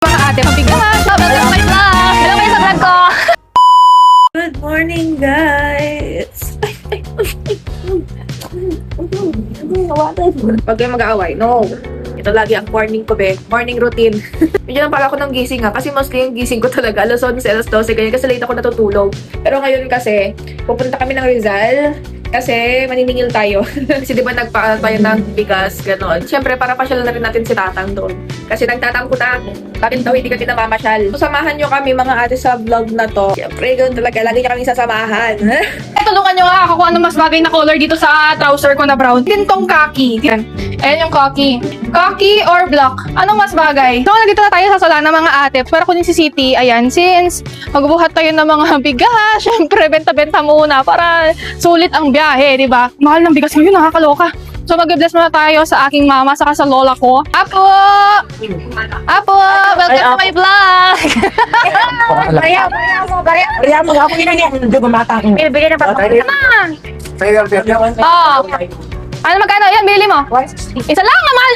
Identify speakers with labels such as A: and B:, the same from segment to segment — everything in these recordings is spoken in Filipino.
A: Mga ate, pagbigyan. Welcome to my vlog. Hello kayo sa vlog ko.
B: Good morning, guys! Pag kayo mag-aaway, no. Ito lagi ang morning ko, be. Morning routine. Medyo lang pala ako ng gising, ha. Kasi mostly yung gising ko talaga. Alas 11, alas 12, ganyan. Kasi late ako natutulog. Pero ngayon kasi, pupunta kami ng Rizal. Kasi maniningil tayo. Kasi di ba nagpaan tayo ng bigas, gano'n. Siyempre, para pasyal na rin natin si Tatang doon. Kasi nagtatang ko na, bakit daw hindi kami namamasyal. So, samahan nyo kami mga ate sa vlog na to. Siyempre, gano'n talaga. Lagi nyo kami sasamahan.
A: Tulungan nyo nga ako kung ano mas bagay na color dito sa trouser ko na brown. Tintong khaki. Ayan yung khaki. Khaki or black? Anong mas bagay? So, nandito na tayo sa Solana mga ate. Para kunin si City, ayan, since magbubuhat tayo ng mga bigas, syempre, benta-benta muna para sulit ang biyahe, di ba? Mahal ng bigas ngayon, nakakaloka. So, mag-bless muna tayo sa aking mama, saka sa lola ko. Apo! Apo! Welcome to my vlog!
C: Kaya mo ako inangyan, hindi gumata ko.
A: Bibigyan na pa ako. Oh. Ano magkano? Yan, bili mo. Isa lang, mahal.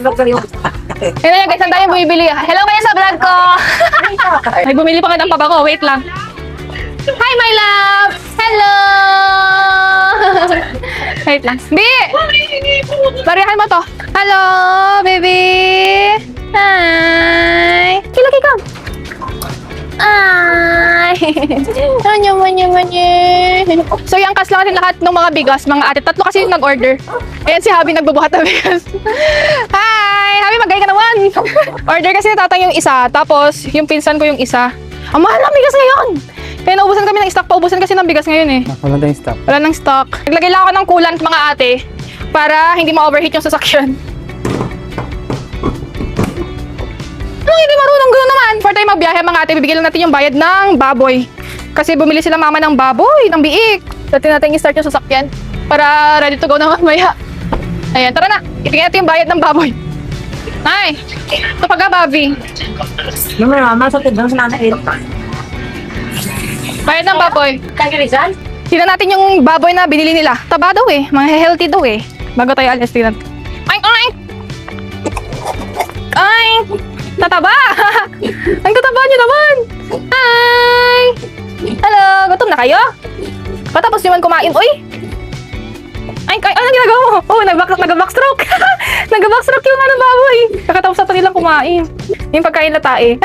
A: 1,000! Kaya yan guys, ang tayo bumibili. Hello kayo sa vlog ko. Ay, bumili pa ka ng pabango. Wait lang. Hi, my love! Hello! Wait lang. Bi! Barihan mo to. Hello, baby! Hi! Kilaki ka! Ay! So, yung angkas lang natin lahat ng mga bigas, mga ate. Tatlo kasi yung nag-order. Ayan si Habi nagbubuhat ng bigas. Hi! Habi, magay ka naman! Order kasi natatang yung isa, tapos yung pinsan ko yung isa. Ang mahal ng bigas ngayon! Kaya naubusan kami ng stock, paubusan kasi ng bigas ngayon eh.
C: Wala tayong stop.
A: Wala ng stock. Naglagay lang ako ng coolant mga ate para hindi ma-overheat yung sasakyan. Ano hindi marunong gano'n naman? For tayo magbiyahe mga ate, bibigyan lang natin yung bayad ng baboy. Kasi bumili sila mama ng baboy, ng biik. Dati natin i-start yung sasakyan para ready to go na mamaya. Ayan, tara na. Ibigyan natin yung bayad ng baboy. Ay, ito pag Bavi.
C: Mamaya, masakit lang sa nanay.
A: Bayad ng baboy.
C: Kagirisan?
A: Tignan natin yung baboy na binili nila. Taba daw eh. Mga healthy daw eh. Bago tayo alis, tignan. Ay! Ay! Ay! Tataba! Ang tataba nyo naman! Hi! Hello! Gutom na kayo? Patapos nyo man kumain. Uy! Ay! Anong ginagawa mo? Oh, nag-backstroke! Nag-backstroke yung baboy. Kakatapos na nilang kumain. Yung pagkain na tae.